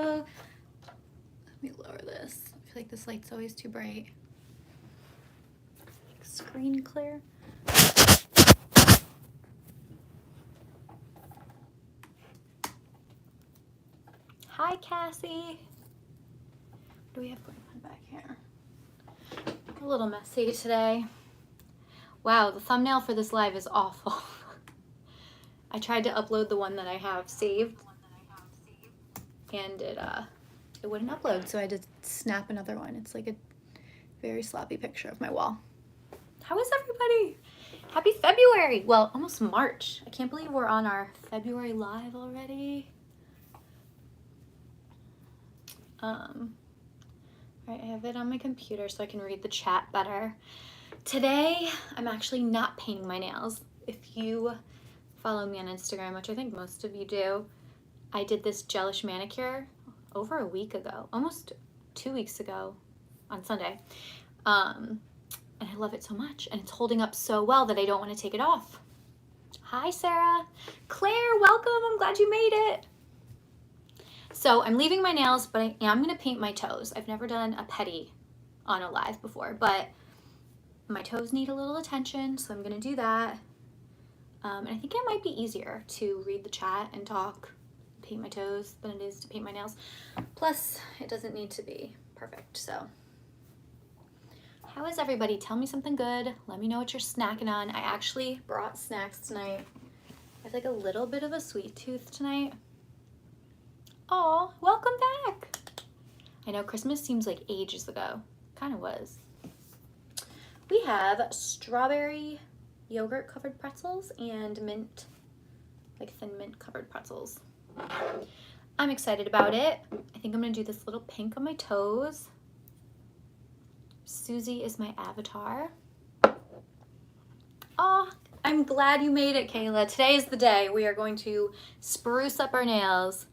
Let me lower this. I feel like this light's always too bright. Screen clear. Hi, Cassie. What do we have going on back here? A little messy today. Wow, the thumbnail for this live is awful. I tried to upload the one that I have saved, and it wouldn't upload, so I had to snap another one. It's like a very sloppy picture of my wall. How is everybody? Happy February! Well, almost March. I can't believe we're on our February live already. Right, I have it on my computer so I can read the chat better. Today, I'm actually not painting my nails. If you follow me on Instagram, which I think most of you do, I did this gelish manicure over a week ago, almost 2 weeks ago on Sunday. And I love it so much, and it's holding up so well that I don't want to take it off. Hi, Sarah. Claire, welcome. I'm glad you made it. So I'm leaving my nails, but I am going to paint my toes. I've never done a pedi on a live before, but my toes need a little attention, so I'm going to do that. And I think it might be easier to read the chat and talk, paint my toes, than it is to paint my nails. Plus, it doesn't need to be perfect, so. How is everybody? Tell me something good. Let me know what you're snacking on. I actually brought snacks tonight. I have like a little bit of a sweet tooth tonight. Oh, welcome back. I know Christmas seems like ages ago. Kind of was. We have strawberry yogurt covered pretzels and mint, like thin mint covered pretzels. I'm excited about it. I think I'm gonna do this little pink on my toes. Susie is my avatar. Oh, I'm glad you made it, Kayla. Today is the day. We are going to spruce up our nails.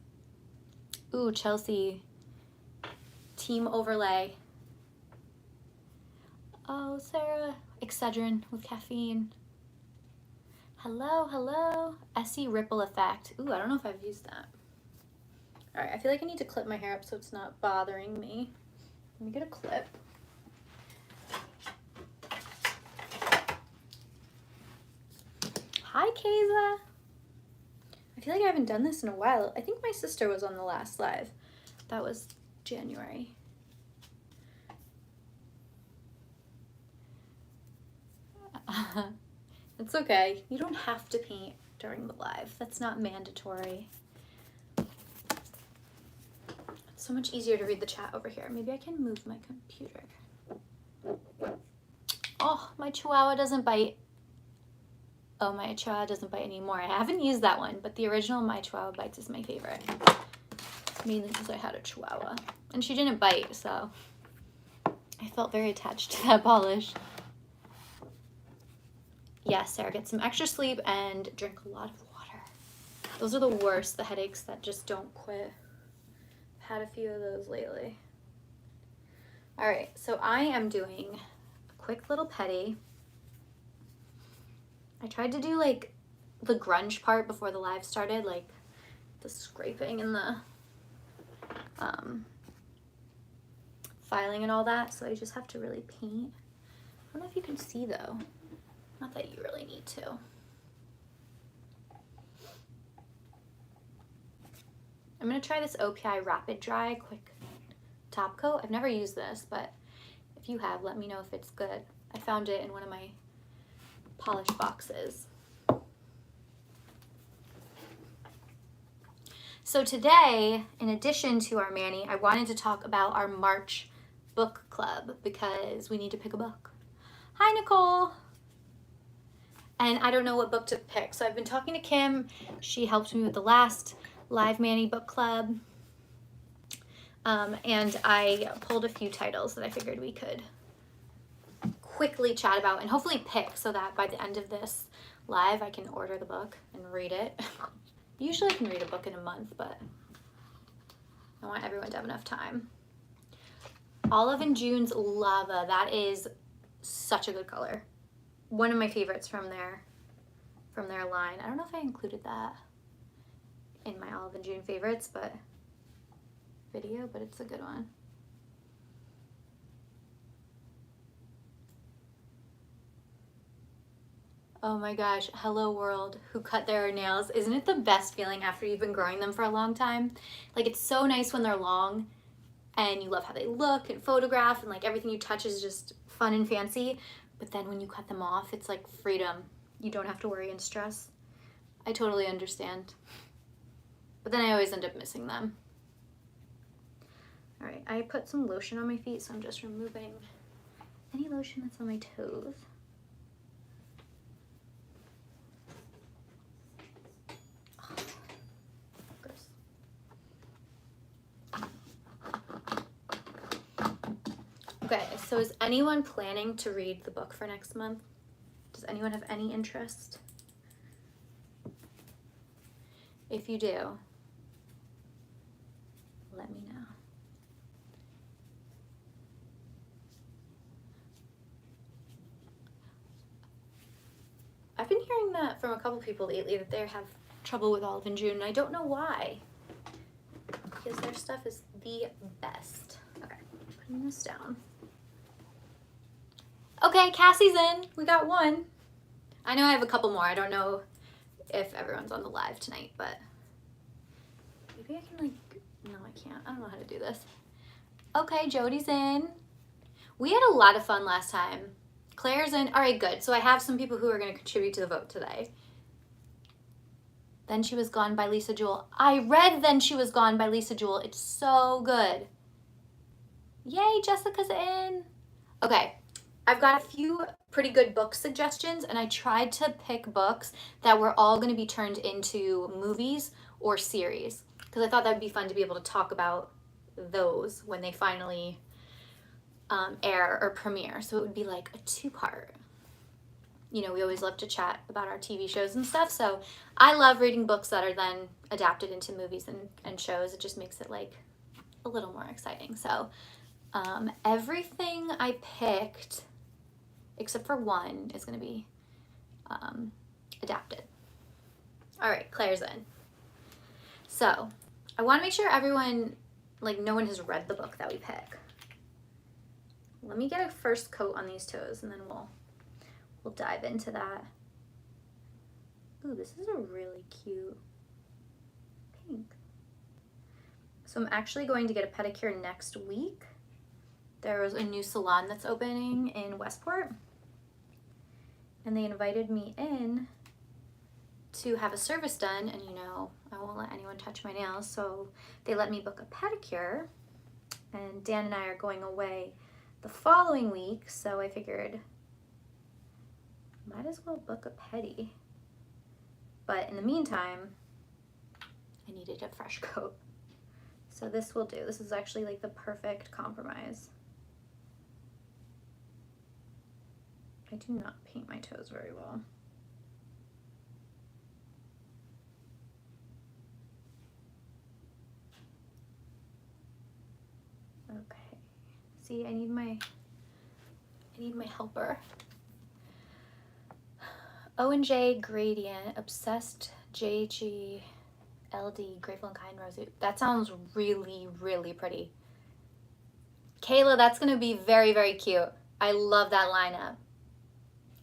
Ooh, Chelsea. Team overlay. Oh, Sarah. Excedrin with caffeine. Hello, hello. Essie ripple effect. Ooh, I don't know if I've used that. All right, I feel like I need to clip my hair up so it's not bothering me. Let me get a clip. Hi, Kayla. I feel like I haven't done this in a while. I think my sister was on the last live. That was January. It's okay. You don't have to paint during the live. That's not mandatory. It's so much easier to read the chat over here. Maybe I can move my computer. Oh, my chihuahua doesn't bite. Oh, my chihuahua doesn't bite anymore. I haven't used that one, but the original My Chihuahua Bites is my favorite. Mainly because I had a chihuahua. And she didn't bite, so I felt very attached to that polish. Yes, Sarah, get some extra sleep and drink a lot of water. Those are the worst, the headaches that just don't quit. I've had a few of those lately. All right, so I am doing a quick little pedi. I tried to do like the grunge part before the live started, like the scraping and the filing and all that, so I just have to really paint. I don't know if you can see though. Not that you really need to. I'm gonna try this OPI Rapid Dry Quick Top Coat. I've never used this, but if you have, let me know if it's good. I found it in one of my polish boxes. So today, in addition to our Manny, I wanted to talk about our March book club because we need to pick a book. Hi, Nicole. And I don't know what book to pick. So I've been talking to Kim. She helped me with the last live Manny book club. And I pulled a few titles that I figured we could quickly chat about and hopefully pick so that by the end of this live, I can order the book and read it. Usually I can read a book in a month, but I want everyone to have enough time. Olive and June's Lava. That is such a good color. One of my favorites from their line. I don't know if I included that in my Olive and June favorites, but video, but it's a good one. Oh my gosh, hello world, who cut their nails. Isn't it the best feeling after you've been growing them for a long time? Like, it's so nice when they're long and you love how they look and photograph and like everything you touch is just fun and fancy. But then when you cut them off, it's like freedom. You don't have to worry and stress. I totally understand. But then I always end up missing them. All right, I put some lotion on my feet, so I'm just removing any lotion that's on my toes. Okay, so is anyone planning to read the book for next month? Does anyone have any interest? If you do, let me know. I've been hearing that from a couple people lately that they have trouble with Olive and June, and I don't know why. Because their stuff is the best. Okay, putting this down. Okay, Cassie's in. We got one. I know I have a couple more. I don't know if everyone's on the live tonight, but maybe I can no, I can't. I don't know how to do this. Okay, Jody's in. We had a lot of fun last time. Claire's in. All right, good. So I have some people who are going to contribute to the vote today. Then She Was Gone by Lisa Jewell. I read Then She Was Gone by Lisa Jewell. It's so good. Yay, Jessica's in. Okay. I've got a few pretty good book suggestions, and I tried to pick books that were all going to be turned into movies or series because I thought that would be fun to be able to talk about those when they finally air or premiere. So it would be like a two-part. You know, we always love to chat about our TV shows and stuff, so I love reading books that are then adapted into movies and shows. It just makes it like a little more exciting. So everything I picked, except for one, is going to be adapted. All right, Claire's in. So I want to make sure everyone, like no one has read the book that we pick. Let me get a first coat on these toes and then we'll dive into that. Ooh, this is a really cute pink. So I'm actually going to get a pedicure next week. There was a new salon that's opening in Westport, and they invited me in to have a service done, and you know, I won't let anyone touch my nails, so they let me book a pedicure, and Dan and I are going away the following week, so I figured might as well book a pedi. But in the meantime, I needed a fresh coat. So this will do. This is actually like the perfect compromise. I do not paint my toes very well. Okay. See, I need my helper. O&J Gradient, Obsessed JG LD, Grateful and Kind Rosy. That sounds really, really pretty. Kayla, that's gonna be very, very cute. I love that lineup.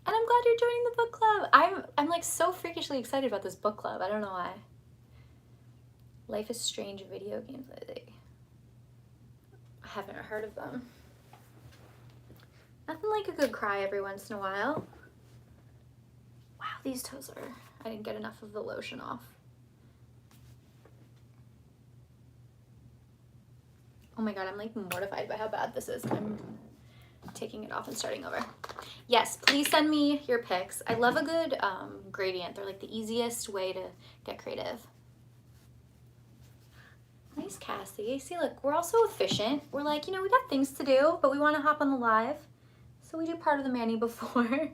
And I'm glad you're joining the book club. I'm like so freakishly excited about this book club. I don't know why. Life is Strange video games. I haven't heard of them. Nothing like a good cry every once in a while. Wow, these toes are, I didn't get enough of the lotion off. Oh my God, I'm like mortified by how bad this is. I'm taking it off and starting over. Yes, please send me your pics. I love a good gradient. They're like the easiest way to get creative. Nice, Cassie. See, look, we're also efficient. We're like, you know, we got things to do, but we want to hop on the live. So we do part of the mani before.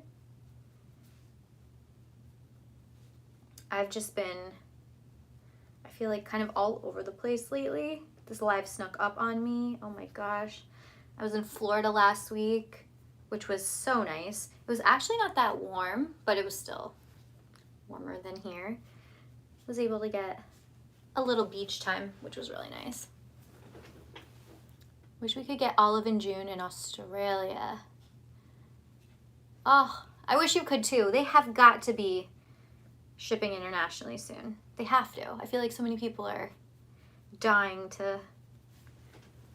I've just been, I feel like kind of all over the place lately. This live snuck up on me. Oh my gosh. I was in Florida last week, which was so nice. It was actually not that warm, but it was still warmer than here. Was able to get a little beach time, which was really nice. Wish we could get Olive in June in Australia. Oh, I wish you could too. They have got to be shipping internationally soon. They have to. I feel like so many people are dying to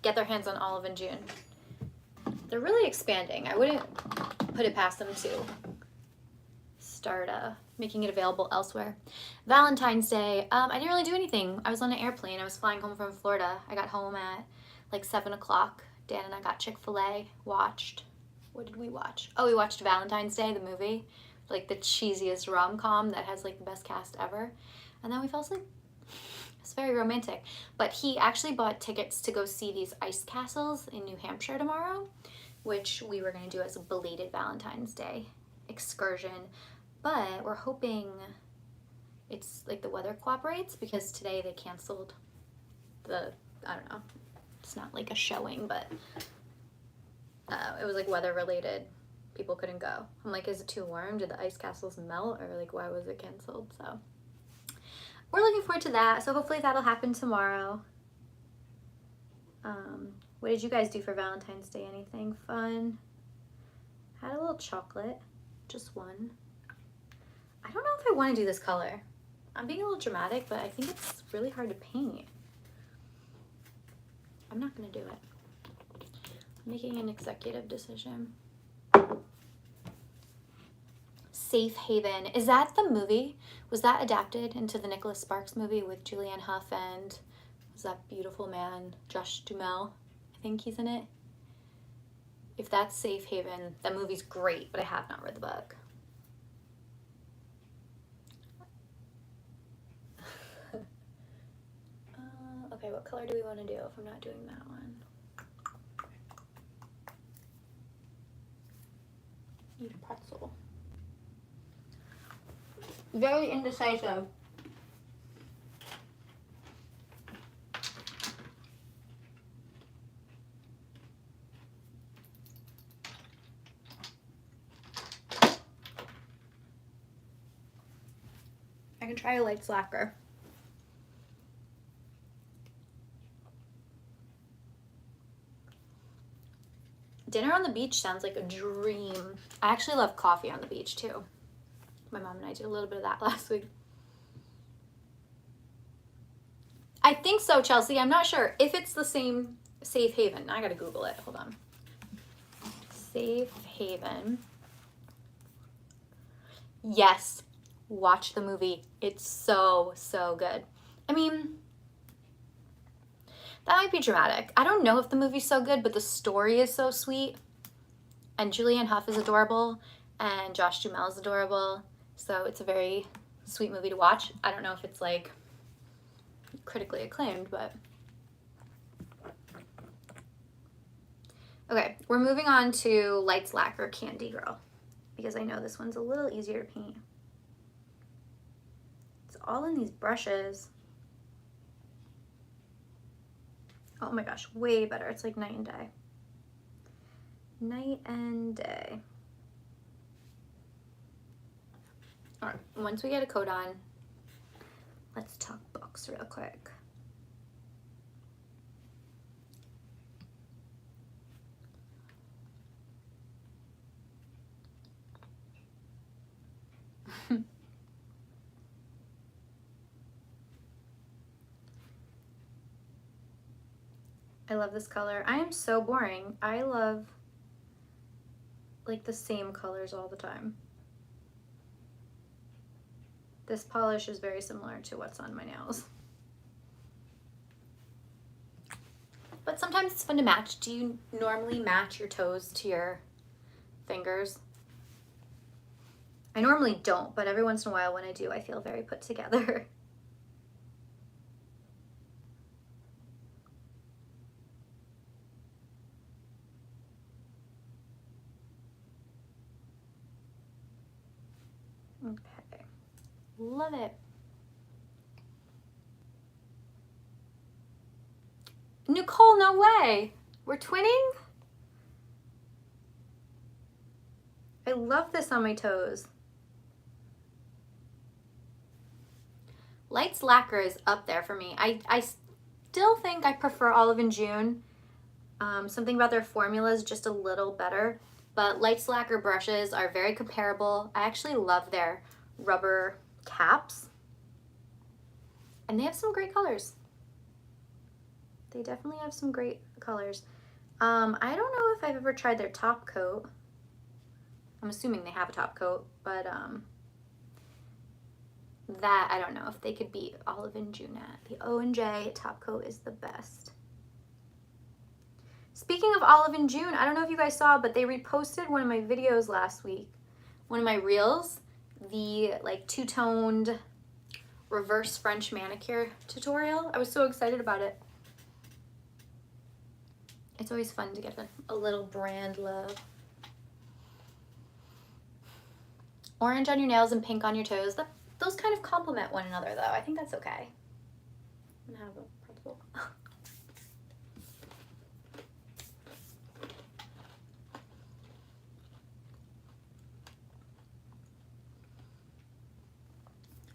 get their hands on Olive in June. They're really expanding. I wouldn't put it past them to start making it available elsewhere. Valentine's Day, I didn't really do anything. I was on an airplane. I was flying home from Florida. I got home at like 7 o'clock. Dan and I got Chick-fil-A, watched. What did we watch? Oh, we watched Valentine's Day, the movie. Like the cheesiest rom-com that has like the best cast ever. And then we fell asleep. It's very romantic. But he actually bought tickets to go see these ice castles in New Hampshire tomorrow, which we were going to do as a belated Valentine's Day excursion. But we're hoping it's like the weather cooperates, because today they canceled the, I don't know, it's not like a showing, but it was like weather related. People couldn't go. I'm like, is it too warm? Did the ice castles melt? Or like, why was it canceled? So we're looking forward to that. So hopefully that'll happen tomorrow. What did you guys do for Valentine's Day? Anything fun? Had a little chocolate, just one. I don't know if I want to do this color. I'm being a little dramatic, but I think it's really hard to paint. I'm not gonna do it. I'm making an executive decision. Safe Haven. Is that the movie? Was that adapted into the Nicholas Sparks movie with Julianne Hough and was that beautiful man, Josh Duhamel? I think he's in it. If that's Safe Haven, that movie's great, but I have not read the book. Okay, what color do we want to do if I'm not doing that one? Eat a pretzel. Very indecisive. I can try a light slacker. Dinner on the beach sounds like a dream. I actually love coffee on the beach too. My mom and I did a little bit of that last week. I think so, Chelsea. I'm not sure if it's the same Safe Haven. I gotta Google it. Hold on. Safe Haven. Yes. Watch the movie. It's so, so good. I mean, that might be dramatic. I don't know if the movie's so good, but the story is so sweet. And Julianne Hough is adorable. And Josh Duhamel is adorable. So it's a very sweet movie to watch. I don't know if it's like critically acclaimed, but. Okay, we're moving on to Lights Lacquer Candy Girl, because I know this one's a little easier to paint. It's all in these brushes. Oh my gosh, way better. It's like night and day. Night and day. All right, once we get a coat on, let's talk books real quick. I love this color. I am so boring. I love like the same colors all the time. This polish is very similar to what's on my nails. But sometimes it's fun to match. Do you normally match your toes to your fingers? I normally don't, but every once in a while when I do, I feel very put together. Okay, love it. Nicole, no way. We're twinning? I love this on my toes. Lights Lacquer is up there for me. I still think I prefer Olive in June, Something about their formula is just a little better, but Lights Lacquer brushes are very comparable. I actually love their rubber caps, and they have some great colors. They definitely have some great colors. I don't know if I've ever tried their top coat. I'm assuming they have a top coat, but that I don't know if they could beat Olive and June at. The O&J top coat is the best. Speaking of Olive and June, I don't know if you guys saw, but they reposted one of my videos last week, one of my reels, the like two-toned reverse French manicure tutorial. I was so excited about it. It's always fun to get a little brand love. Orange on your nails and pink on your toes. Those kind of complement one another, though. I think that's okay. I'm gonna have a pretzel.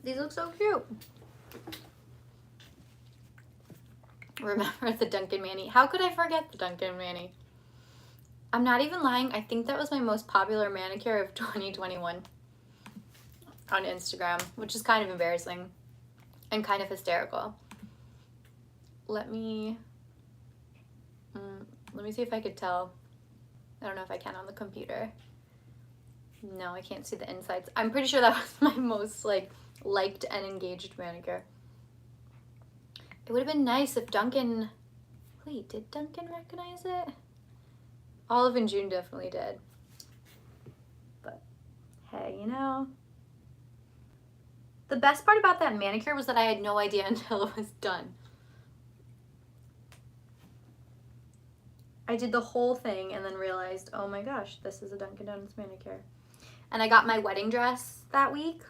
These look so cute. Remember the Duncan Manny. How could I forget the Duncan Manny? I'm not even lying. I think that was my most popular manicure of 2021 on Instagram, which is kind of embarrassing and kind of hysterical. Let me see if I could tell. I don't know if I can on the computer. No, I can't see the insides. I'm pretty sure that was my most liked and engaged manicure. It would have been nice if Duncan, wait, did Duncan recognize it? Olive and June definitely did. But hey, you know, the best part about that manicure was that I had no idea until it was done. I did the whole thing and then realized, oh my gosh, this is a Dunkin' Donuts manicure. And I got my wedding dress that week.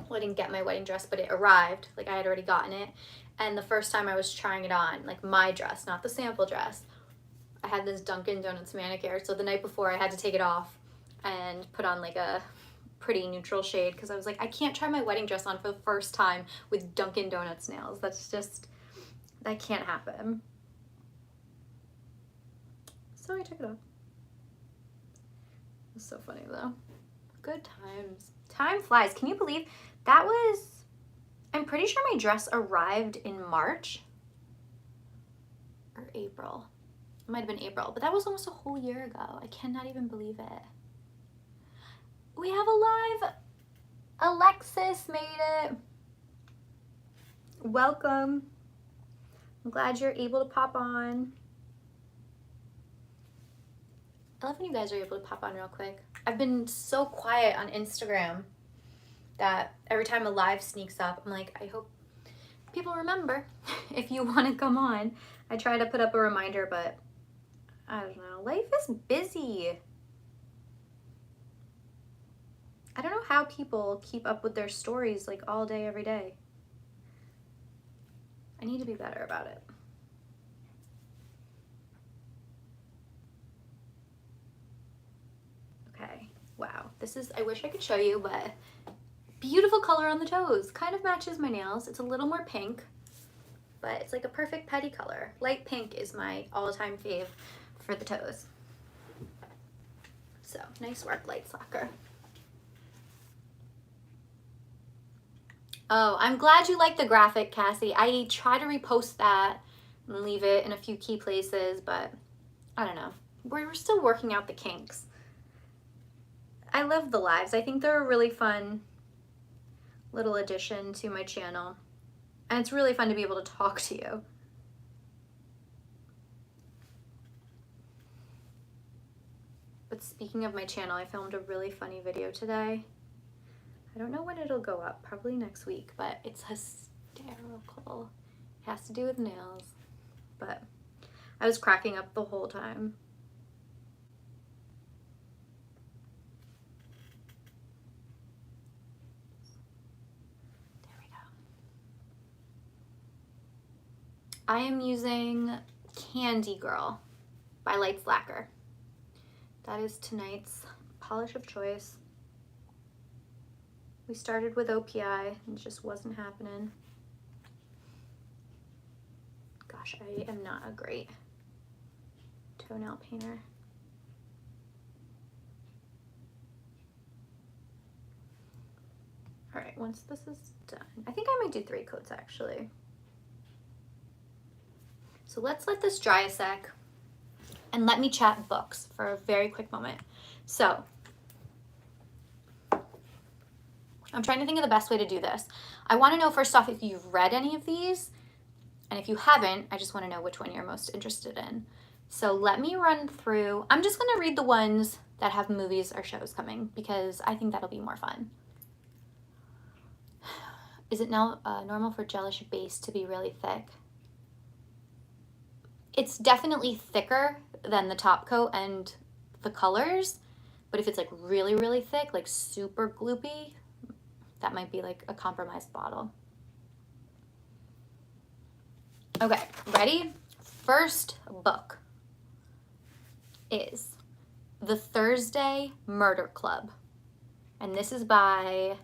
Well, I didn't get my wedding dress, but it arrived. Like, I had already gotten it. And the first time I was trying it on, like my dress, not the sample dress, I had this Dunkin' Donuts manicure. So the night before, I had to take it off and put on like a pretty neutral shade because I was like, I can't try my wedding dress on for the first time with Dunkin' Donuts nails. That's just, that can't happen. So I took it off. It's so funny though. Good times. Time flies. Can you believe that was, I'm pretty sure my dress arrived in March or April. It might have been April, but that was almost a whole year ago. I cannot even believe it. We have a live. Alexis made it. Welcome. I'm glad you're able to pop on. I love when you guys are able to pop on real quick. I've been so quiet on Instagram that every time a live sneaks up, I'm like, I hope people remember if you want to come on. I try to put up a reminder, but I don't know. Life is busy. I don't know how people keep up with their stories like all day, every day. I need to be better about it. Okay, wow. This is, I wish I could show you, but beautiful color on the toes. Kind of matches my nails. It's a little more pink, but it's like a perfect petty color. Light pink is my all-time fave for the toes. So, nice work, Lights Lacquer. Oh, I'm glad you like the graphic, Cassie. I try to repost that and leave it in a few key places, but I don't know. We're still working out the kinks. I love the lives. I think they're a really fun little addition to my channel. And it's really fun to be able to talk to you. But speaking of my channel, I filmed a really funny video today. I don't know when it'll go up, probably next week, but it's hysterical. It has to do with nails, but I was cracking up the whole time. There we go. I am using Candy Girl by Lights Lacquer. That is tonight's polish of choice. We started with OPI and it just wasn't happening. Gosh, I am not a great go nail painter. All right, once this is done, I think I might do 3 coats actually. So let's let this dry a sec and let me chat books for a very quick moment. So I'm trying to think of the best way to do this. I want to know first off if you've read any of these, and if you haven't, I just want to know which one you're most interested in. So let me run through. I'm just going to read the ones that have movies or shows coming because I think that'll be more fun. Is it now normal for gelish base to be really thick? It's definitely thicker than the top coat and the colors, but if it's like really, really thick, like super gloopy, that might be like a compromised bottle. Okay, ready? First book is The Thursday Murder Club, and this is by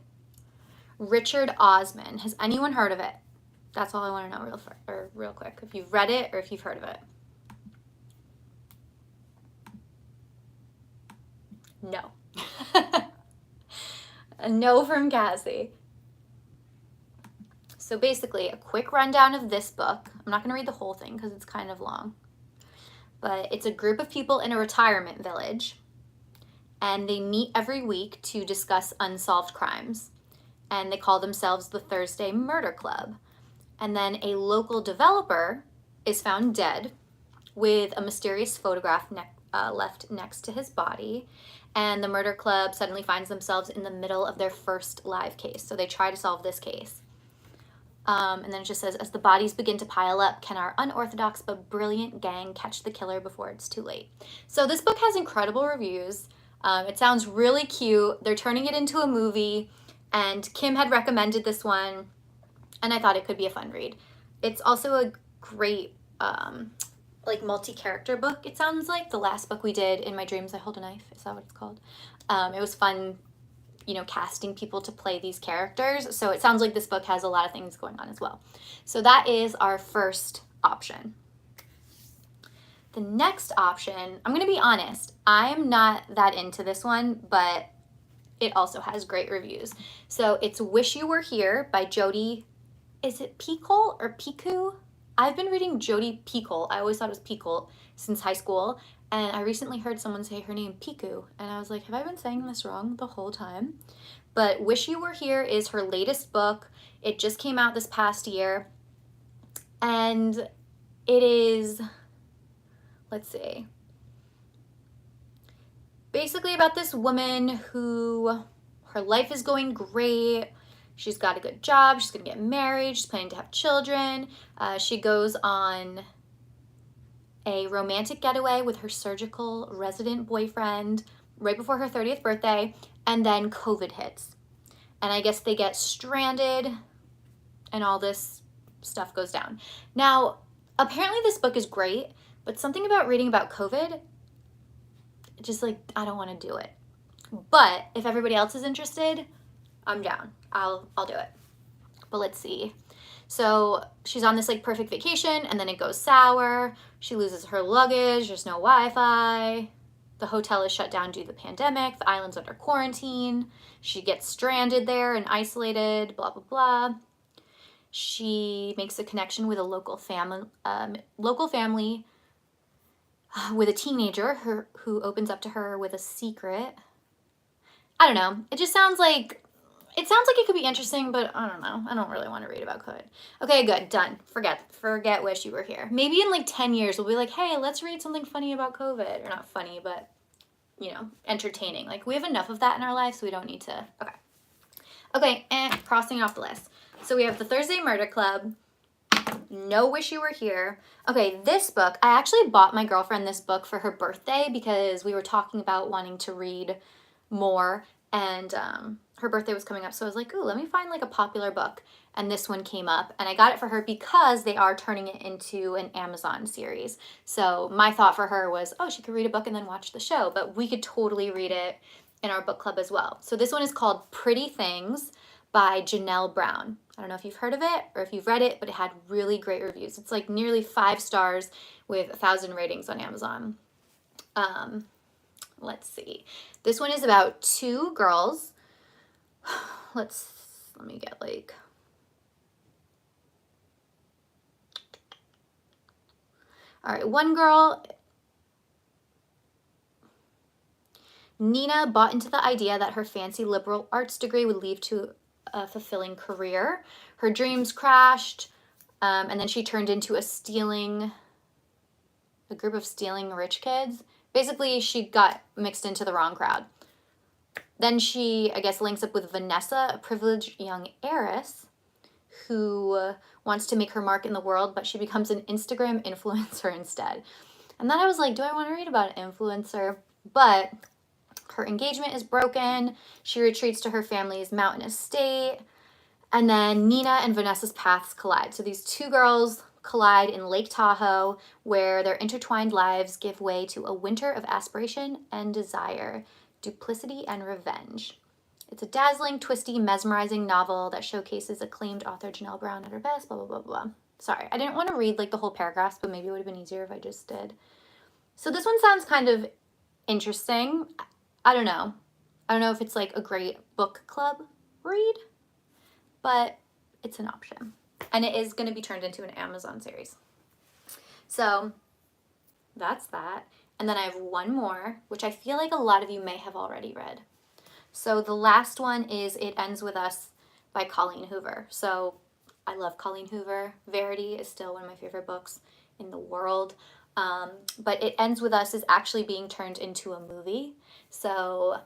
Richard Osman. Has anyone heard of it? That's all I want to know real quick. If you've read it or if you've heard of it. No. A no from Cassie. So basically, a quick rundown of this book. I'm not going to read the whole thing because it's kind of long. But it's a group of people in a retirement village, and they meet every week to discuss unsolved crimes. And they call themselves the Thursday Murder Club. And then a local developer is found dead with a mysterious photograph left next to his body. And the murder club suddenly finds themselves in the middle of their first live case. So they try to solve this case. And then it just says, as the bodies begin to pile up, can our unorthodox but brilliant gang catch the killer before it's too late? So this book has incredible reviews. It sounds really cute. They're turning it into a movie. And Kim had recommended this one, and I thought it could be a fun read. It's also a great like multi-character book, it sounds like. The last book we did, In My Dreams I Hold a Knife, is that what it's called? It was fun, you know, casting people to play these characters. So it sounds like this book has a lot of things going on as well. So that is our first option. The next option, I'm going to be honest, I'm not that into this one, but it also has great reviews. So it's Wish You Were Here by Jodi, is it Picoult or Piku? I've been reading Jodi Picoult. I always thought it was Picoult since high school. And I recently heard someone say her name Piku. And I was like, have I been saying this wrong the whole time? But Wish You Were Here is her latest book. It just came out this past year. And it is, let's see, basically about this woman who, her life is going great. She's got a good job. She's going to get married. She's planning to have children. She goes on a romantic getaway with her surgical resident boyfriend right before her 30th birthday, and then COVID hits. And I guess they get stranded and all this stuff goes down. Now, apparently this book is great, but something about reading about COVID, just like, I don't want to do it. But if everybody else is interested, I'm down. I'll do it. But let's see. So she's on this like perfect vacation, and then it goes sour. She loses her luggage. There's no Wi-Fi. The hotel is shut down due to the pandemic. The island's under quarantine. She gets stranded there and isolated, blah, blah, blah. She makes a connection with a local family with a teenager who opens up to her with a secret. I don't know. It just sounds like, it could be interesting, but I don't know. I don't really want to read about COVID. Okay, good. Done. Forget Wish You Were Here. Maybe in like 10 years, we'll be like, hey, let's read something funny about COVID. Or not funny, but, you know, entertaining. Like, we have enough of that in our life, so we don't need to. Okay, and crossing off the list. So we have The Thursday Murder Club. No Wish You Were Here. Okay, this book, I actually bought my girlfriend this book for her birthday because we were talking about wanting to read more, and her birthday was coming up, so I was like, ooh, let me find like a popular book, and this one came up, and I got it for her because they are turning it into an Amazon series. So my thought for her was, oh, she could read a book and then watch the show, but we could totally read it in our book club as well. So this one is called Pretty Things by Janelle Brown. I don't know if you've heard of it or if you've read it, but it had really great reviews. It's like nearly 5 stars with 1,000 ratings on Amazon. Let's see. This one is about two girls. Let me get like, all right, one girl, Nina, bought into the idea that her fancy liberal arts degree would lead to a fulfilling career. Her dreams crashed, and then she turned into a group of stealing rich kids. Basically, she got mixed into the wrong crowd. Then she, I guess, links up with Vanessa, a privileged young heiress who wants to make her mark in the world, but she becomes an Instagram influencer instead. And then I was like, do I want to read about an influencer? But her engagement is broken. She retreats to her family's mountain estate. And then Nina and Vanessa's paths collide. So these two girls collide in Lake Tahoe, where their intertwined lives give way to a winter of aspiration and desire, duplicity and revenge. It's a dazzling, twisty, mesmerizing novel that showcases acclaimed author Janelle Brown at her best, blah, blah, blah, blah. Sorry, I didn't want to read like the whole paragraphs, but maybe it would have been easier if I just did. So this one sounds kind of interesting. I don't know. I don't know if it's like a great book club read, but it's an option. And it is going to be turned into an Amazon series. So that's that. And then I have one more, which I feel like a lot of you may have already read. So the last one is It Ends With Us by Colleen Hoover. So I love Colleen Hoover. Verity is still one of my favorite books in the world. But It Ends With Us is actually being turned into a movie. So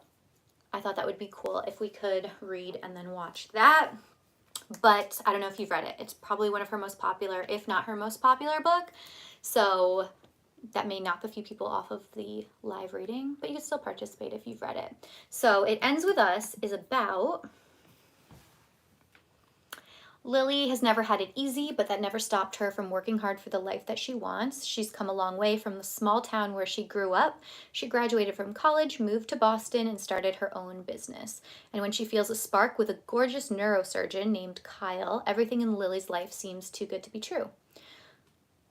I thought that would be cool if we could read and then watch that. But I don't know if you've read it. It's probably one of her most popular, if not her most popular book. So that may knock a few people off of the live reading, but you can still participate if you've read it. So It Ends With Us is about Lily has never had it easy, but that never stopped her from working hard for the life that she wants. She's come a long way from the small town where she grew up. She graduated from college, moved to Boston, and started her own business. And when she feels a spark with a gorgeous neurosurgeon named Kyle, everything in Lily's life seems too good to be true.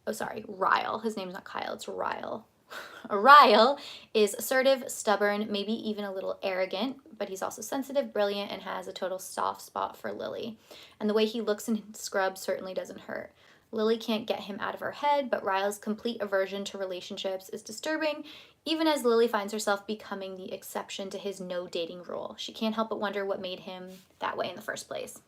Oh, sorry, Ryle. His name's not Kyle, it's Ryle. Ryle is assertive, stubborn, maybe even a little arrogant, but he's also sensitive, brilliant, and has a total soft spot for Lily. And the way he looks in scrubs certainly doesn't hurt. Lily can't get him out of her head, but Ryle's complete aversion to relationships is disturbing, even as Lily finds herself becoming the exception to his no dating rule. She can't help but wonder what made him that way in the first place.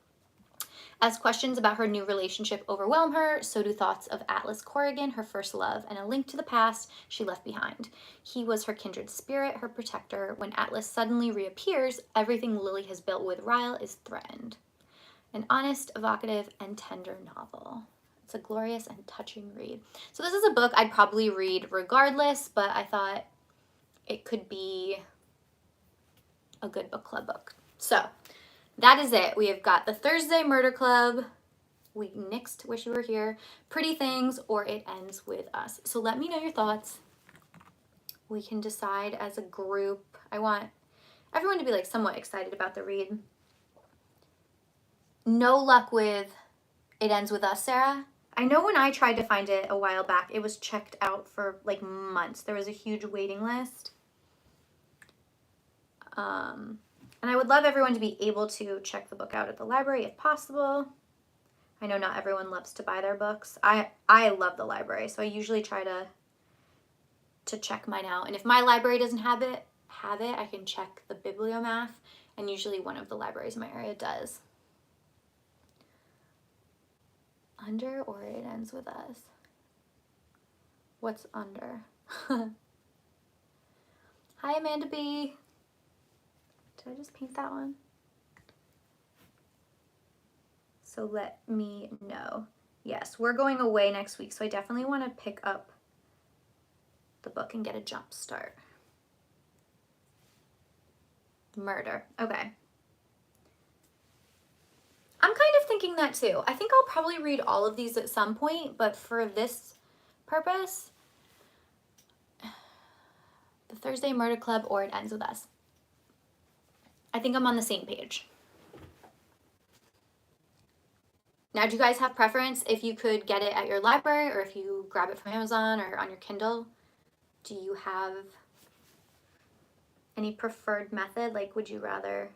As questions about her new relationship overwhelm her, so do thoughts of Atlas Corrigan, her first love, and a link to the past she left behind. He was her kindred spirit, her protector. When Atlas suddenly reappears, everything Lily has built with Ryle is threatened. An honest, evocative, and tender novel. It's a glorious and touching read. So this is a book I'd probably read regardless, but I thought it could be a good book club book. So that is it. We have got the Thursday Murder Club, We Nixed Wish You Were Here, Pretty Things, or It Ends With Us. So let me know your thoughts. We can decide as a group. I want everyone to be like somewhat excited about the read. No luck with It Ends With Us, Sarah. I know when I tried to find it a while back, it was checked out for like months. There was a huge waiting list. And I would love everyone to be able to check the book out at the library if possible. I know not everyone loves to buy their books. I love the library, so I usually try to check mine out. And if my library doesn't have it, I can check the Bibliomath, and usually one of the libraries in my area does. Under or It Ends With Us? What's under? Hi, Amanda B. Did I just paint that one? So let me know. Yes, we're going away next week, so I definitely want to pick up the book and get a jump start. Murder. Okay. I'm kind of thinking that too. I think I'll probably read all of these at some point, but for this purpose, the Thursday Murder Club or It Ends With Us. I think I'm on the same page. Now, do you guys have preference if you could get it at your library or if you grab it from Amazon or on your Kindle? Do you have any preferred method? Like, would you rather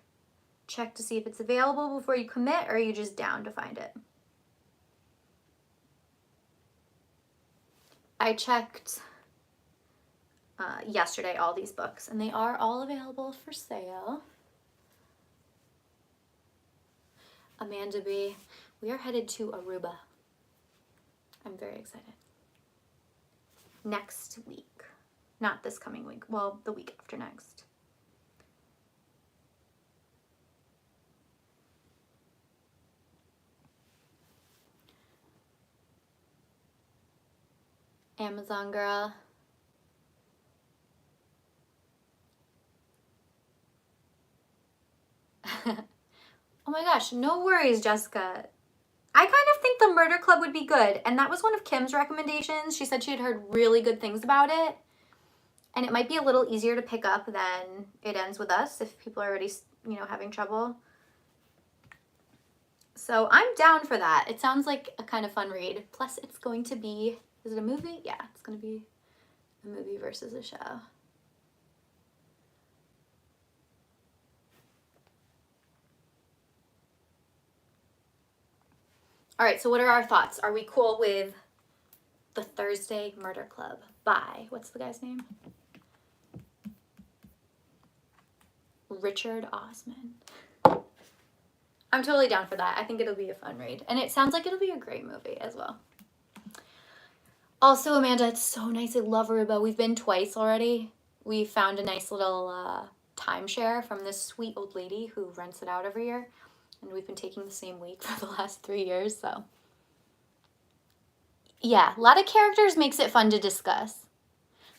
check to see if it's available before you commit, or are you just down to find it? I checked yesterday all these books, and they are all available for sale. Amanda B, we are headed to Aruba. I'm very excited. Next week. Not this coming week. Well, the week after next. Amazon girl. Oh my gosh, no worries, Jessica. I kind of think the Murder Club would be good, and that was one of Kim's recommendations. She said she had heard really good things about it, and it might be a little easier to pick up than It Ends With Us if people are already, you know, having trouble. So I'm down for that. It sounds like a kind of fun read. Plus, it's going to be, is it a movie? Yeah, it's going to be a movie versus a show. All right, so what are our thoughts? Are we cool with The Thursday Murder Club by, what's the guy's name? Richard Osman. I'm totally down for that. I think it'll be a fun read. And it sounds like it'll be a great movie as well. Also, Amanda, it's so nice. I love Aruba. We've been twice already. We found a nice little timeshare from this sweet old lady who rents it out every year. And we've been taking the same week for the last 3 years, so. Yeah, a lot of characters makes it fun to discuss.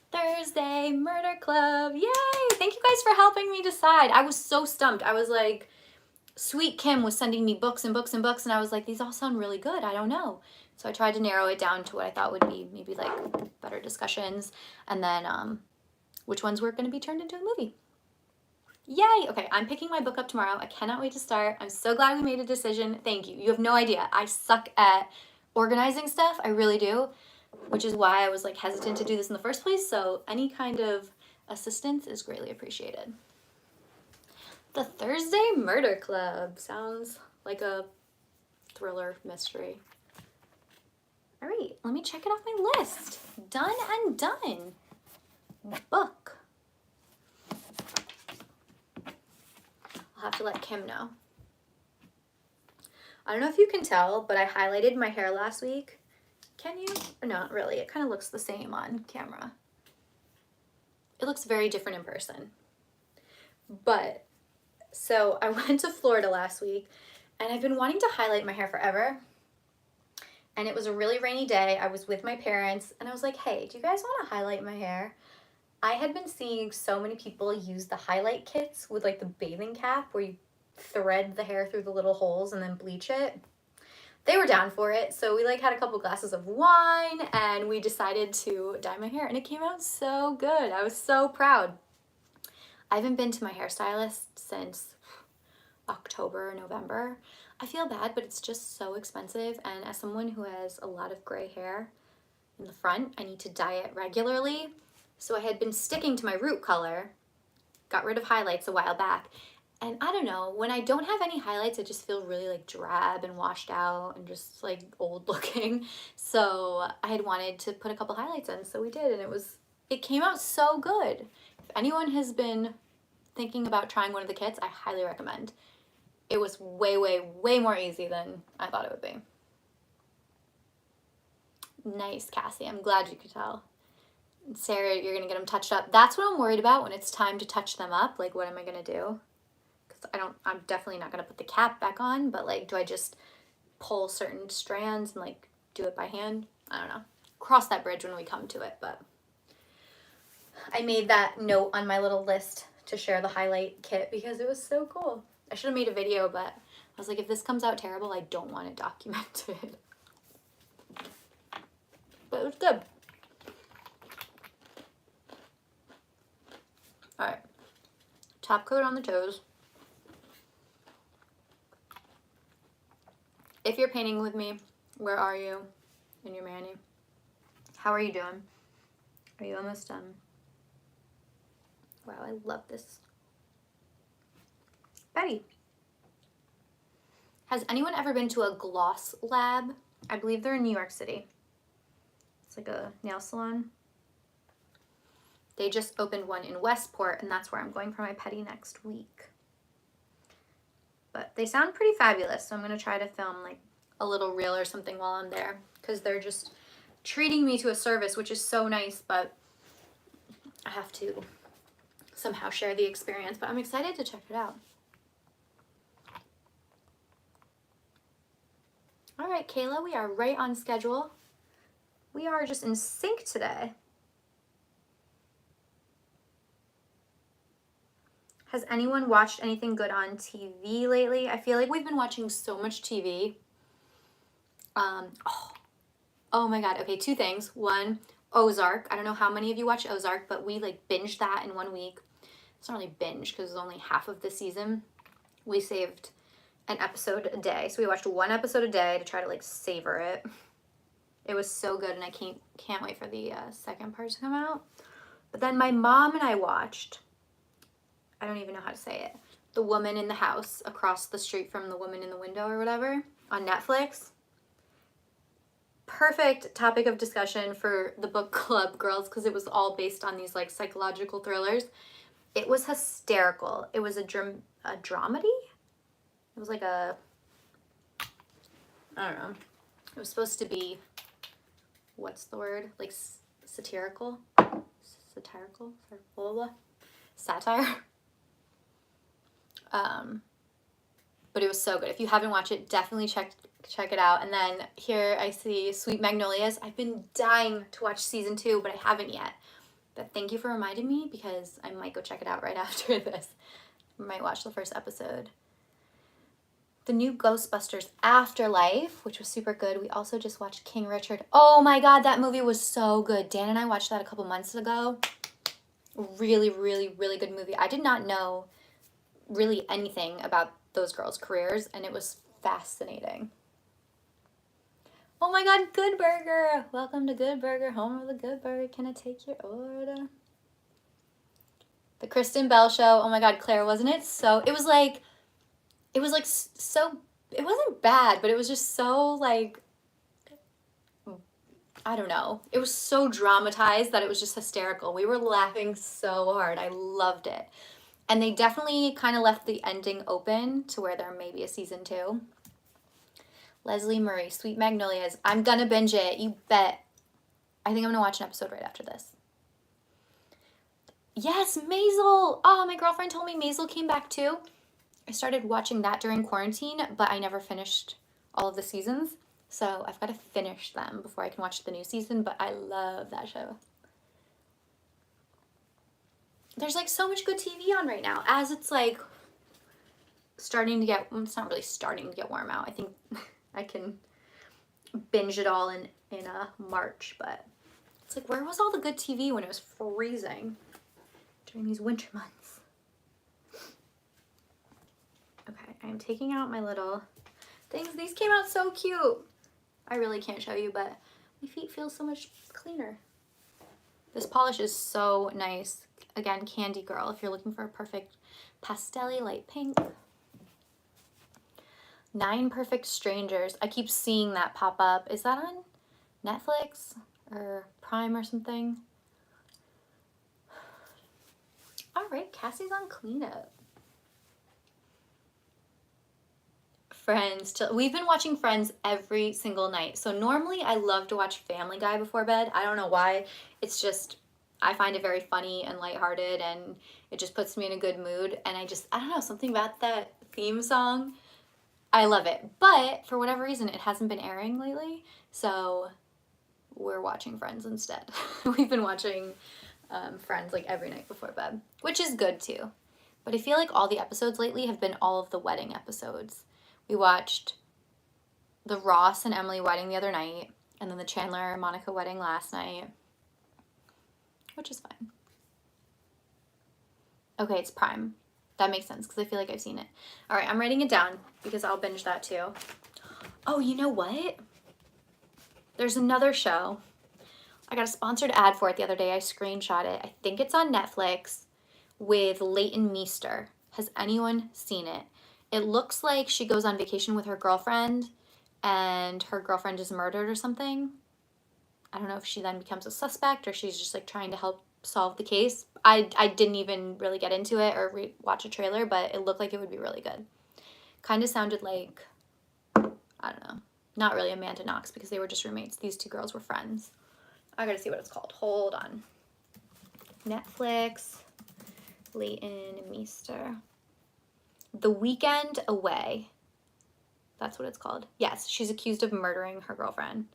Thursday Murder Club. Yay! Thank you guys for helping me decide. I was so stumped. I was like, Sweet Kim was sending me books and books and books, and I was like, these all sound really good. I don't know. So I tried to narrow it down to what I thought would be maybe like better discussions, and then which ones were going to be turned into a movie. Yay! Okay, I'm picking my book up tomorrow. I cannot wait to start. I'm so glad we made a decision. Thank you. You have no idea. I suck at organizing stuff. I really do, which is why I was like hesitant to do this in the first place. So any kind of assistance is greatly appreciated. The Thursday Murder Club sounds like a thriller mystery. All right, let me check it off my list. Done and done. Book. I'll have to let Kim know. I don't know if you can tell, but I highlighted my hair last week. Can you? Or not really. It kind of looks the same on camera. It looks very different in person. But, so I went to Florida last week, and I've been wanting to highlight my hair forever. And it was a really rainy day. I was with my parents, and I was like, hey, do you guys want to highlight my hair? I had been seeing so many people use the highlight kits with like the bathing cap where you thread the hair through the little holes and then bleach it. They were down for it, so we like had a couple glasses of wine and we decided to dye my hair, and it came out so good. I was so proud. I haven't been to my hairstylist since October or November. I feel bad, but it's just so expensive, and as someone who has a lot of gray hair in the front, I need to dye it regularly. So I had been sticking to my root color, got rid of highlights a while back, and I don't know, when I don't have any highlights, I just feel really like drab and washed out and just like old looking. So I had wanted to put a couple highlights in, so we did, and it came out so good. If anyone has been thinking about trying one of the kits, I highly recommend. It was way, way, way more easy than I thought it would be. Nice, Cassie. I'm glad you could tell. Sarah, you're gonna get them touched up. That's what I'm worried about when it's time to touch them up. Like, what am I gonna do? Because I'm definitely not gonna put the cap back on, but like, do I just pull certain strands and like do it by hand? I don't know. Cross that bridge when we come to it, but I made that note on my little list to share the highlight kit because it was so cool. I should have made a video, but I was like, if this comes out terrible, I don't want it documented. But it was good. All right, top coat on the toes. If you're painting with me, where are you in your mani? How are you doing? Are you almost done? Wow, I love this. Betty. Has anyone ever been to a gloss lab? I believe they're in New York City. It's like a nail salon. They just opened one in Westport, and that's where I'm going for my pedi next week. But they sound pretty fabulous, so I'm going to try to film like a little reel or something while I'm there, because they're just treating me to a service, which is so nice, but I have to somehow share the experience. But I'm excited to check it out. All right, Kayla, we are right on schedule. We are just in sync today. Has anyone watched anything good on TV lately? I feel like we've been watching so much TV. Oh my God. Okay, two things. One, Ozark. I don't know how many of you watch Ozark, but we like binged that in 1 week. It's not really binge because it was only half of the season. We saved an episode a day. So we watched 1 episode a day to try to like savor it. It was so good, and I can't wait for the second part to come out. But then my mom and I watched, I don't even know how to say it, The Woman in the House, across the street from The Woman in the Window or whatever, on Netflix. Perfect topic of discussion for the book club girls, because it was all based on these like psychological thrillers. It was hysterical. It was a dramedy? It was like a, I don't know. It was supposed to be, what's the word? Like satirical? Satirical? Blah, blah, blah. Satire. But it was so good. If you haven't watched it, definitely check it out. And then here I see Sweet Magnolias. I've been dying to watch season 2, but I haven't yet. But thank you for reminding me, because I might go check it out right after this. I might watch the first episode. The new Ghostbusters Afterlife, which was super good. We also just watched King Richard. Oh my God, that movie was so good. Dan and I watched that a couple months ago. Really, really, really good movie. I did not know really anything about those girls' careers, and it was fascinating. Oh my God, Good Burger. Welcome to Good Burger, home of the Good Burger. Can I take your order? The Kristen Bell show. Oh my God, Claire, wasn't it? So, it was like so, it wasn't bad, but it was just so like, I don't know. It was so dramatized that it was just hysterical. We were laughing so hard. I loved it. And they definitely kind of left the ending open to where there may be a season 2. Leslie Murray, Sweet Magnolias. I'm gonna binge it, you bet. I think I'm gonna watch an episode right after this. Yes, Maisel. Oh, my girlfriend told me Maisel came back too. I started watching that during quarantine, but I never finished all of the seasons. So I've got to finish them before I can watch the new season, but I love that show. There's like so much good TV on right now, as it's like starting to get, it's not really starting to get warm out. I think I can binge it all in March, but it's like, where was all the good TV when it was freezing during these winter months? Okay, I'm taking out my little things. These came out so cute. I really can't show you, but my feet feel so much cleaner. This polish is so nice. Again, Candy Girl, if you're looking for a perfect pastel-y light pink. 9 Perfect Strangers. I keep seeing that pop up. Is that on Netflix or Prime or something? All right, Cassie's on cleanup. Friends. We've been watching Friends every single night. So normally I love to watch Family Guy before bed. I don't know why. It's just, I find it very funny and lighthearted, and it just puts me in a good mood. And I don't know, something about that theme song. I love it. But for whatever reason, it hasn't been airing lately. So we're watching Friends instead. We've been watching Friends like every night before bed, which is good too. But I feel like all the episodes lately have been all of the wedding episodes. We watched the Ross and Emily wedding the other night, and then the Chandler and Monica wedding last night, which is fine. Okay, it's Prime. That makes sense, because I feel like I've seen it. All right, I'm writing it down, because I'll binge that too. Oh, you know what? There's another show. I got a sponsored ad for it the other day. I screenshot it. I think it's on Netflix with Leighton Meester. Has anyone seen it? It looks like she goes on vacation with her girlfriend and her girlfriend is murdered or something. I don't know if she then becomes a suspect or she's just like trying to help solve the case. I didn't even really get into it or watch a trailer, but it looked like it would be really good. Kind of sounded like, I don't know, not really Amanda Knox because they were just roommates. These two girls were friends. I gotta see what it's called. Hold on. Netflix, Leighton Meester. The Weekend Away. That's what it's called. Yes, she's accused of murdering her girlfriend.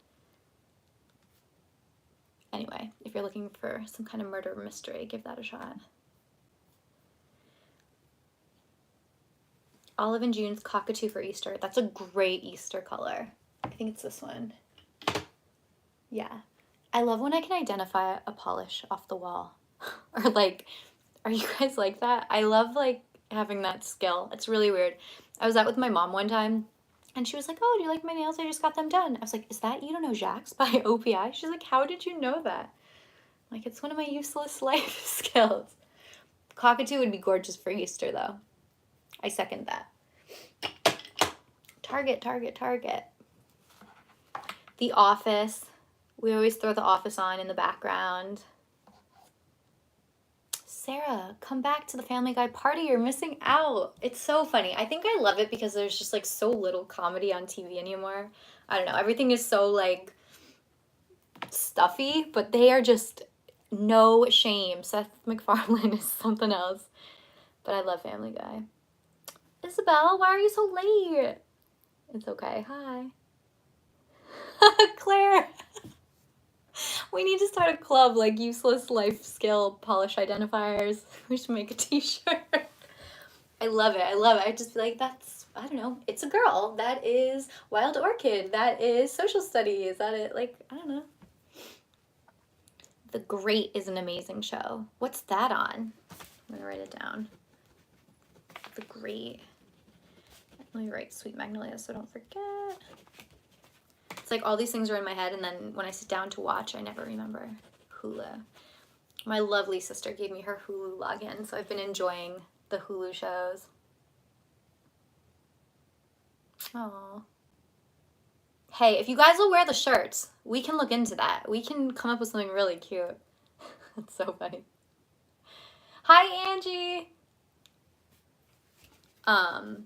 Anyway, if you're looking for some kind of murder mystery, give that a shot. Olive and June's Cockatoo for Easter. That's a great Easter color. I think it's this one. Yeah. I love when I can identify a polish off the wall. Or like, are you guys like that? I love like having that skill. It's really weird. I was out with my mom one time and she was like, oh, do you like my nails? I just got them done. I was like, is that You Don't Know Jax by OPI? She's like, how did you know that? Like, it's one of my useless life skills. Cockatoo would be gorgeous for Easter though. I second that. Target, Target, Target. The Office. We always throw The Office on in the background. Sarah, come back to the Family Guy party. You're missing out. It's so funny. I think I love it because there's just like so little comedy on TV anymore. I don't know. Everything is so like stuffy, but they are just no shame. Seth MacFarlane is something else. But I love Family Guy. Isabel, why are you so late? It's okay. Hi. Claire. We need to start a club like useless life skill polish identifiers. We should make a t-shirt. I love it. I love it. I just feel like that's, I don't know, it's a girl. That is Wild Orchid. That is social studies. That is like, I don't know. The Great is an amazing show. What's that on? I'm gonna write it down. The Great. Let me write Sweet Magnolia so I don't forget. It's like all these things are in my head, and then when I sit down to watch, I never remember. Hulu. My lovely sister gave me her Hulu login, so I've been enjoying the Hulu shows. Aww. Hey, if you guys will wear the shirts, we can look into that. We can come up with something really cute. That's so funny. Hi, Angie. Dan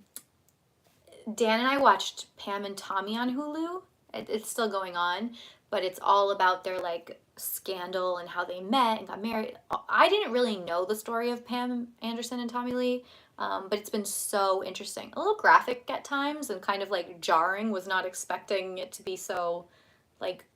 and I watched Pam and Tommy on Hulu. It's still going on, but it's all about their like scandal and how they met and got married. I didn't really know the story of Pam Anderson and Tommy Lee, but it's been so interesting. A little graphic at times and kind of like jarring. Was not expecting it to be so like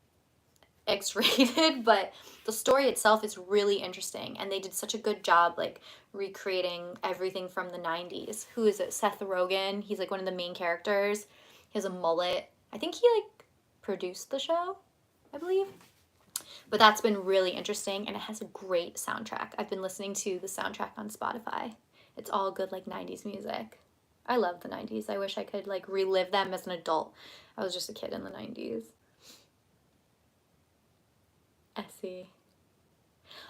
X-rated, but the story itself is really interesting, and they did such a good job like recreating everything from the 90s. Who is it? Seth Rogen. He's like one of the main characters. He has a mullet. I think he like produced the show, I believe. But that's been really interesting, and it has a great soundtrack. I've been listening to the soundtrack on Spotify. It's all good like 90s music. I love the 90s. I wish I could like relive them as an adult. I was just a kid in the 90s. Essie.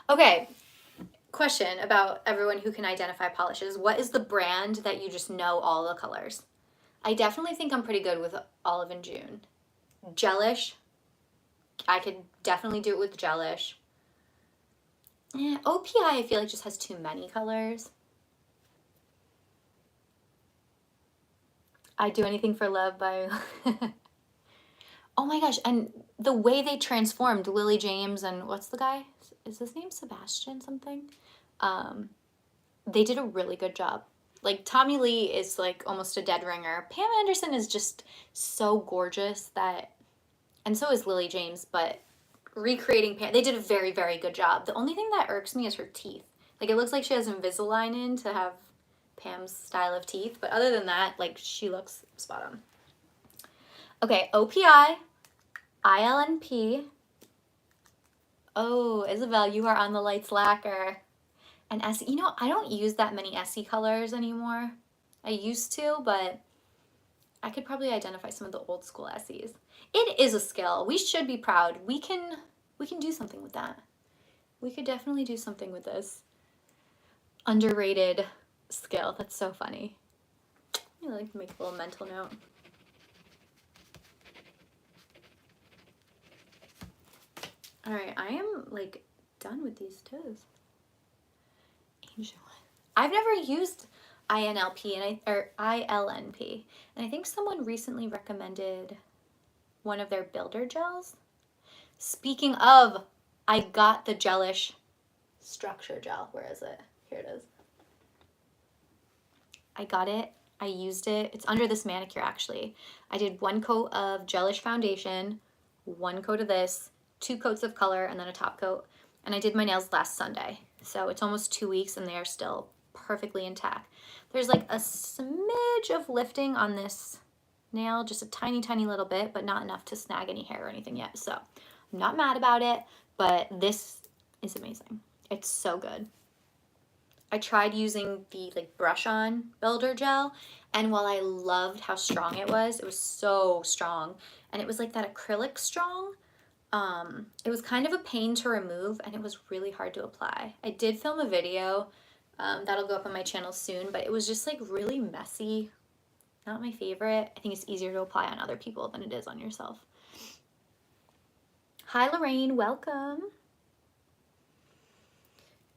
Okay, question about everyone who can identify polishes. What is the brand that you just know all the colors? I definitely think I'm pretty good with Olive and June. Gelish. I could definitely do it with Gelish. OPI I feel like just has too many colors. I'd Do Anything for Love by... Oh my gosh, and the way they transformed Lily James and what's the guy? Is his name Sebastian something? They did a really good job. Like Tommy Lee is like almost a dead ringer. Pam Anderson is just so gorgeous that, and so is Lily James, but recreating Pam, they did a very, very good job. The only thing that irks me is her teeth. Like it looks like she has Invisalign in to have Pam's style of teeth, but other than that, like she looks spot on. Okay, OPI, ILNP. Oh, Isabel, you are on the lights lacquer. And Essie, you know, I don't use that many Essie colors anymore. I used to, but I could probably identify some of the old school Essies. It is a skill. We should be proud. We can We can do something with that. We could definitely do something with this underrated skill. That's so funny. I like to make a little mental note. All right, I am like done with these toes. Angel. I've never used INLP or ILNP, and I think someone recently recommended one of their builder gels. Speaking of, I got the Gelish structure gel. Where is it? Here it is. I got it. I used it. It's under this manicure actually. I did 1 coat of Gelish foundation, 1 coat of this, 2 coats of color, and then a top coat. And I did my nails last Sunday. So it's almost 2 weeks and they are still perfectly intact. There's like a smidge of lifting on this nail, just a tiny, tiny little bit, but not enough to snag any hair or anything yet. So I'm not mad about it, but this is amazing. It's so good. I tried using the like brush on builder gel, and while I loved how strong it was so strong, and it was like that acrylic strong. It was kind of a pain to remove, and it was really hard to apply. I did film a video that'll go up on my channel soon, but it was just like really messy. Not my favorite. I think it's easier to apply on other people than it is on yourself. Hi Lorraine, welcome.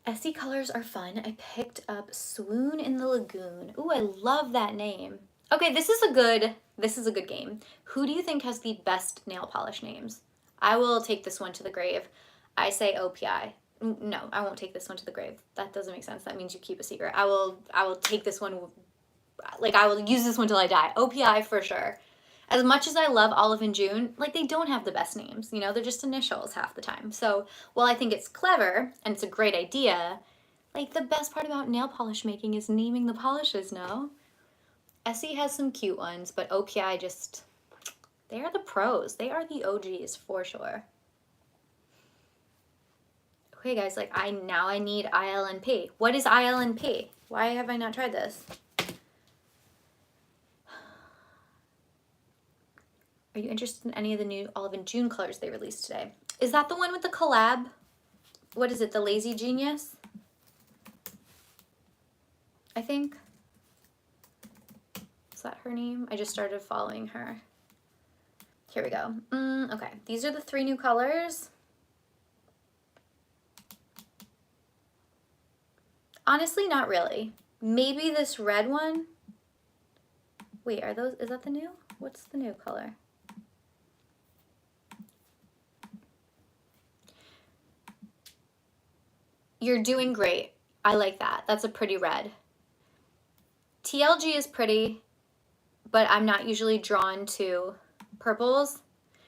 Essie colors are fun. I picked up Swoon in the Lagoon. Ooh, I love that name. Okay, this is a good game. Who do you think has the best nail polish names? I will take this one to the grave. I say OPI. No, I won't take this one to the grave. That doesn't make sense. That means you keep a secret. I will take this one, like I will use this one till I die. OPI for sure. As much as I love Olive and June, like they don't have the best names, you know, they're just initials half the time. So while I think it's clever and it's a great idea, like the best part about nail polish making is naming the polishes, no? Essie has some cute ones, but OPI just, they are the pros. They are the OGs for sure. Okay guys, like I need ILNP. What is ILNP? Why have I not tried this? Are you interested in any of the new Olive and June colors they released today? Is that the one with the collab? What is it, the Lazy Genius? I think. Is that her name? I just started following her. Here we go. Okay, these are the 3 new colors. Honestly, not really. Maybe this red one. Wait, is that the new? What's the new color? You're doing great. I like that. That's a pretty red. TLG is pretty, but I'm not usually drawn to purples.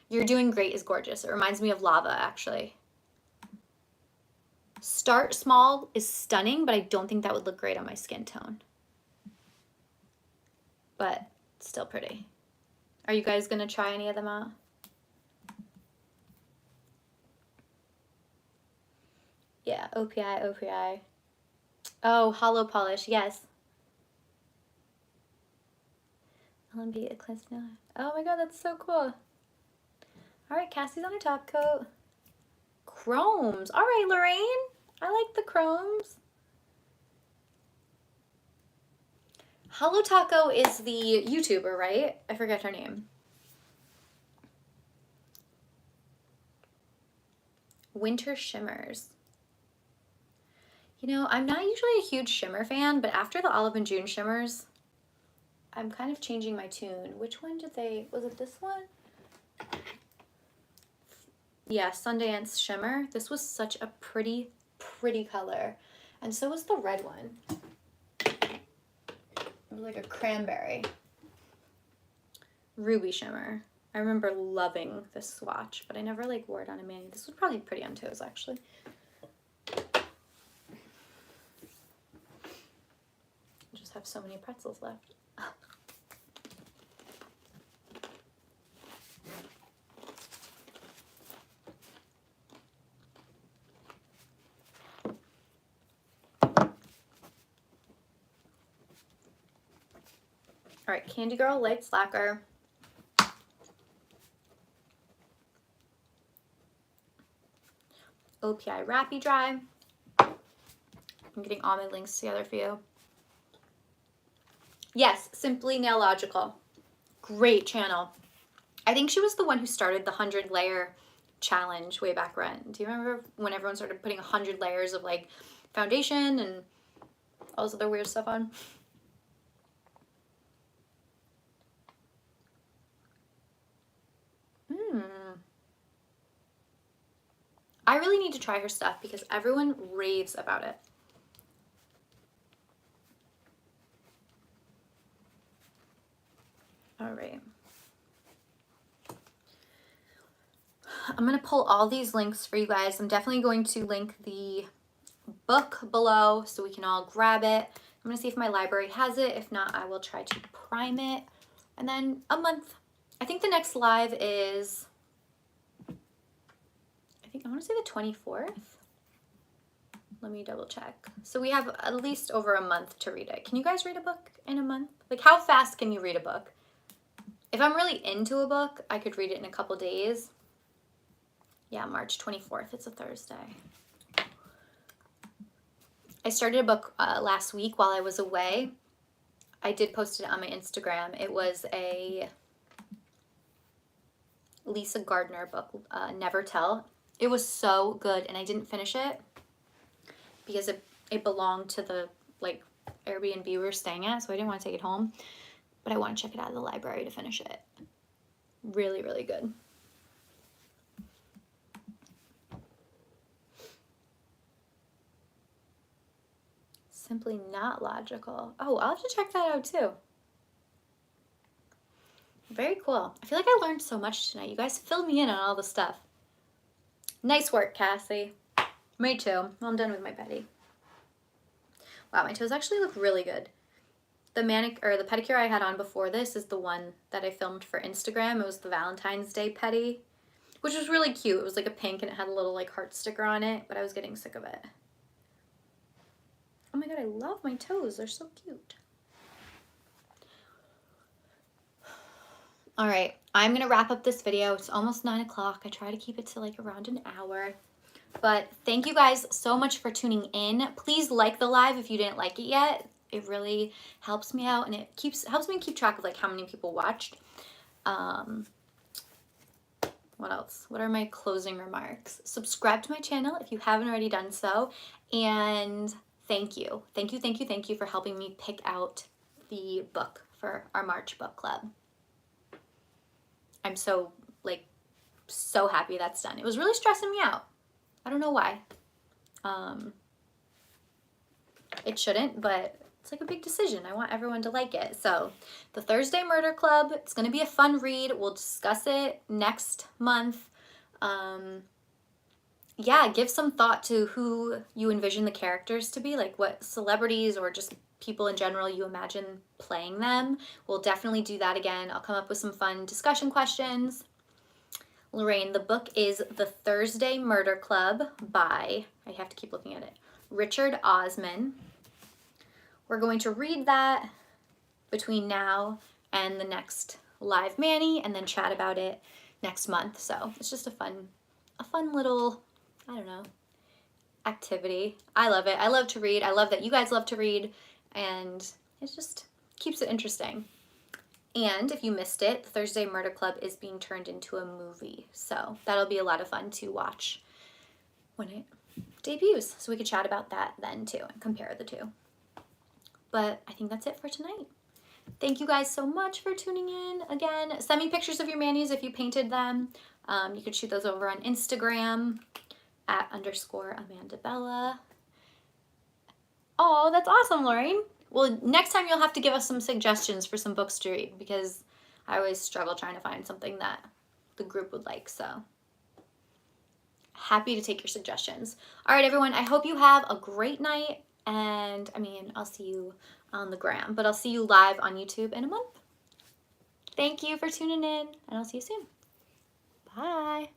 You're doing great is gorgeous. It reminds me of lava, actually. Start small is stunning, but I don't think that would look great on my skin tone. But still pretty. Are you guys gonna try any of them out? Yeah, OPI, OPI. Oh, hollow polish, yes. LMB Eclipse now. Oh my god, that's so cool. Alright, Cassie's on her top coat. Chromes. Alright, Lorraine. I like the chromes. Hollow Taco is the YouTuber, right? I forget her name. Winter Shimmers. You know, I'm not usually a huge shimmer fan, but after the Olive and June shimmers, I'm kind of changing my tune. Which one did they, was it this one? Yeah, Sundance Shimmer. This was such a pretty, pretty color. And so was the red one. It was like a cranberry. Ruby Shimmer. I remember loving this swatch, but I never like wore it on a mani. This would probably be pretty on toes, actually. Just have so many pretzels left. All right, Candy Girl Light Slacker. OPI Wrappy Dry. I'm getting all my links together for you. Yes, Simply Nailogical. Great channel. I think she was the one who started the 100 layer challenge way back when. Do you remember when everyone started putting 100 layers of like foundation and all this other weird stuff on? I really need to try her stuff because everyone raves about it. All right. I'm going to pull all these links for you guys. I'm definitely going to link the book below so we can all grab it. I'm going to see if my library has it. If not, I will try to prime it. And then a month. I think the next live is, I want to say the 24th. Let me double check. So we have at least over a month to read it. Can you guys read a book in a month? Like, how fast can you read a book? If I'm really into a book, I could read it in a couple days. Yeah, March 24th. It's a Thursday. I started a book last week while I was away. I did post it on my Instagram. It was a Lisa Gardner book, Never Tell. It was so good, and I didn't finish it because it belonged to the like Airbnb we were staying at, so I didn't want to take it home. But I want to check it out of the library to finish it. Really, really good. Simply Not Logical. Oh, I'll have to check that out too. Very cool. I feel like I learned so much tonight. You guys filled me in on all the stuff. Nice work, Cassie. Me too. Well, I'm done with my pedi. Wow, my toes actually look really good. The pedicure I had on before this is the one that I filmed for Instagram. It was the Valentine's Day pedi, which was really cute. It was like a pink and it had a little like heart sticker on it, but I was getting sick of it. Oh my god, I love my toes. They're so cute. All right, I'm gonna wrap up this video. It's almost 9 o'clock. I try to keep it to like around an hour. But thank you guys so much for tuning in. Please like the live if you didn't like it yet. It really helps me out, and it helps me keep track of like how many people watched. What else? What are my closing remarks? Subscribe to my channel if you haven't already done so. And thank you. Thank you, thank you, thank you for helping me pick out the book for our March book club. I'm so happy that's done. It was really stressing me out. I don't know why. It shouldn't, but it's like a big decision. I want everyone to like it. So the Thursday Murder Club, it's going to be a fun read. We'll discuss it next month. Yeah, give some thought to who you envision the characters to be, like what celebrities or just people in general you imagine playing them. We'll definitely do that again. I'll come up with some fun discussion questions. Lorraine, the book is The Thursday Murder Club by, I have to keep looking at it, Richard Osman. We're going to read that between now and the next live Manny and then chat about it next month. So it's just a fun little, I don't know, activity. I love it. I love to read. I love that you guys love to read, and it just keeps it interesting. And if you missed it, the Thursday Murder Club is being turned into a movie. So that'll be a lot of fun to watch when it debuts. So we could chat about that then too and compare the two. But I think that's it for tonight. Thank you guys so much for tuning in. Again, send me pictures of your manis if you painted them. You could shoot those over on Instagram at _AmandaBella. Oh, that's awesome, Lorraine. Well, next time you'll have to give us some suggestions for some books to read because I always struggle trying to find something that the group would like. So happy to take your suggestions. All right, everyone, I hope you have a great night. And I mean, I'll see you on the gram, but I'll see you live on YouTube in a month. Thank you for tuning in, and I'll see you soon. Bye.